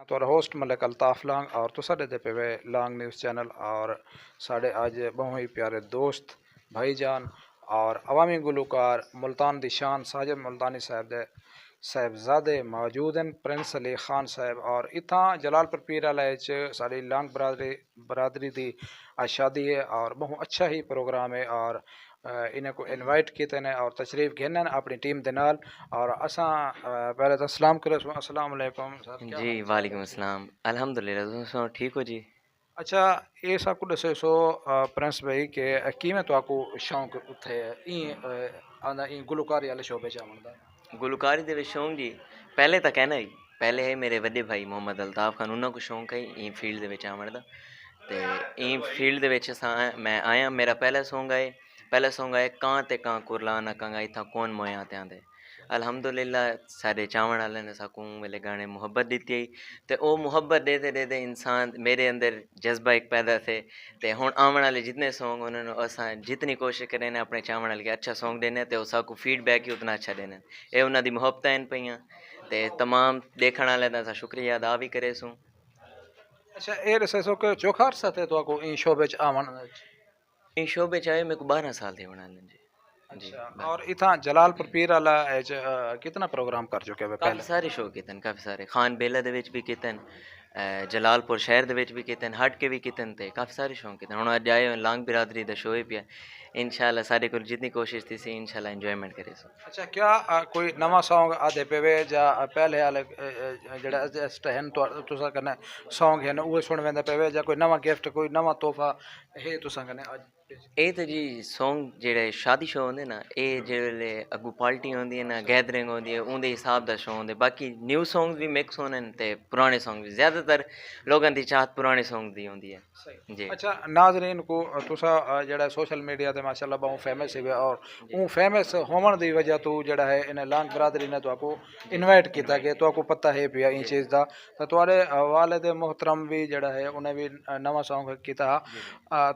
ਤੁਹਾਡਾ host Malik Altaf long ਔਰ ਤੁਸੀਂ ਦੇ पे वे लांग न्यूज़ चैनल और साढ़े आज बहुत ही प्यारे दोस्त भाईजान और अवामी गुलकार मुल्तान दी शान साजिद मुल्तानी साहब दे साहिबजादे मौजूद हैं प्रिंस अली खान साहब और इतना जलालपुर पीर वाले साड़ी लांग बरादरी दी आज शादी है और बहुत अच्छा ही प्रोग्राम है और इन्हें को इनवाइट किए ने और तशरीफ घेन अपनी टीम के नाल और असा पहले तो सलाम करो अस्सलाम वालेकुम सर क्या जी हाल चाल वालेकुम अस्सलाम अल्हम्दुलिल्लाह तुम ठीक हो जी। अच्छा ये सब कुछ दसे सो प्रिंस भाई के किवें तो आपको शौक उथे आंदा गुलकारी वाले शोबे च आवन दा गुलकारी दे विच शौक जी पहले तो कहना ही पहले है मेरे वड्डे भाई मोहम्मद अल्ताफ खान उन्होंने को शौक है ई फील्ड दे विच आवन दा ते ई फील्ड दे विच मैं आया मेरा पहला सॉन्ग आया कां ते कां कुरलाना कंगा इथा कौन मोया ते आंदे अल्हम्दुलिल्लाह सारे चावण वाले ने साकू मेरे गाने मुहब्बत दी आई ते ओ मुहब्बत देते देते इंसान मेरे अंदर जज्बा एक पैदा थे ते हुण आवन वाले जितने सॉन्ग उन्होंने असां जितनी कोशिश करें अपने चावण वाले के अच्छा सॉन्ग देने ते साकू फीडबैक ही उतना अच्छा देने ये उन्हां दी मुहब्बत हैं पईयां ते तमाम देखण वाले दा शुक्रिया अदा भी करे सूं। अच्छा ये दसे सो के चोखार साथे तो आपको इन शोबे च आवन इन शोबे चाहे मेरे को 12 साल थे बना जी। जी अच्छा और इतना जलालपुर पीर वाला कितना प्रोग्राम कर चुके हैं काफ़ी पहले सारे शो कीते काफ़ी सारे खान बेला दे विच भी कीते जलालपुर शहर दे विच भी कीते हट के भी कीते ते काफ़ी सारे शो कीते हुण अज आए लांग बिरादरी दा शो ही पिया इंशाल्लाह सारे को जितनी कोशिश थी सी इंशाल्लाह एंजॉयमेंट करे सो। अच्छा क्या कोई नवा सॉन्ग आदे पे वे जा पहले वाले जेड़ा स्टहन तो तुसा कने सॉन्ग है वो सुन वेंदे पे वे जा कोई नवा गिफ्ट कोई नवा तोहफा है तुसा कने आज ये तो जी सॉन्ग जेड़े शादी शो होंदे ना ये जेल्ले अगू पार्टी होंदी है ना गैदरिंग होंदी है उनके हिसाब दा शो होंदे बाकी न्यू सॉन्ग भी मिक्स होने ते पुराने सॉन्ग भी ज़्यादातर लोगों की चाहत पुराने सॉन्ग दी होंदी है जी। अच्छा नाजरीन को तुसा जेड़ा सोशल मीडिया ते माशाल्लाह बहुत फेमस है और वो फेमस होवन दी वजह तो जेड़ा है इन लांग बरादरी ने तो आपको इनवाइट किया कि तो आपको पता है पिया इन चीज़ दा तो तुम्हारे वालिद मोहतरम भी जेड़ा है उन्हें भी नवा सॉन्ग किया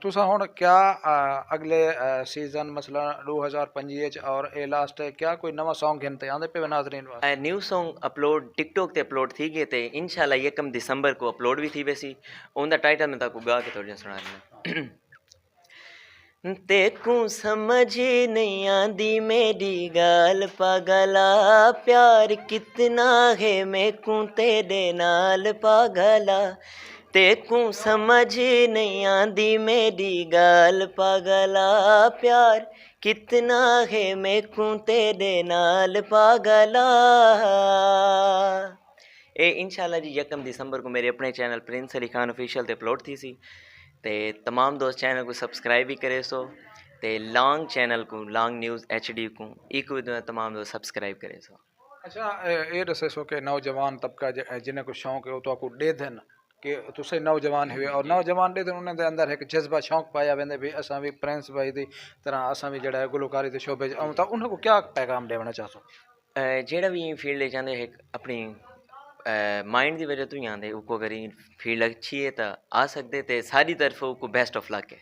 तुसा हुण क्या अगले सीजन मसला 2025 और ए लास्ट क्या कोई नवा सॉन्ग हिन ते आंदे पे नाजरीन वास्ते न्यू सॉन्ग अपलोड टिकटॉक ते अपलोड थी गए थे इंशाल्लाह 1 दिसंबर को अपलोड भी थी वैसी उनका टाइटल में तक गा के थोड़ी सुना रही तेकू समझ नहीं आंदी मेरी गाल पागला प्यार कितना है मैकू तेरे नाल पागला तेकू समझ नहीं आंदी मेरी गाल पागला प्यार कितना है मैकू तेरे नाल पागला। ये इंशाल्लाह जी 1 दिसंबर को मेरे अपने channel Prince Ali Khan official ते अपलोड थी सी ते तमाम दोस्त चैनल को सब्सक्राइब भी करे सो ते लॉन्ग चैनल को लॉन्ग न्यूज़ HD को एक तमाम दोस्त सब्सक्राइब करे सो। अच्छा ये दसे सो के नौजवान तबका जिन्हें को शौक है वो तो आपको दे देन कि तुसे नौजवान हुए और नौजवान दे देन उन्हें अंदर एक जज्बा शौक पाया वेंदे भी असा भी प्रिंस भाई दी तरह असा भी जड़ा है गुलकारी दे शोबे तो उन्हें को क्या पैगाम देना चाहते जेड़ा भी फील्ड चाहते है अपनी माइंड की वजह तो ही आते उनको अगर फील्ड अच्छी है तो आ सकते तो सारी तरफ को बेस्ट ऑफ लक है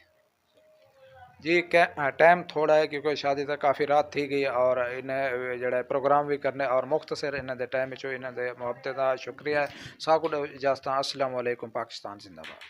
जी टाइम थोड़ा है क्योंकि शादी तक काफ़ी रात थी गई और इन्हें जड़ा प्रोग्राम भी करने और मुख्तसर इन्हें दे टाइम इन्हें दे मुहब्बत का शुक्रिया साकुड इजाज़त अस्सलाम वालेकुम पाकिस्तान जिंदाबाद।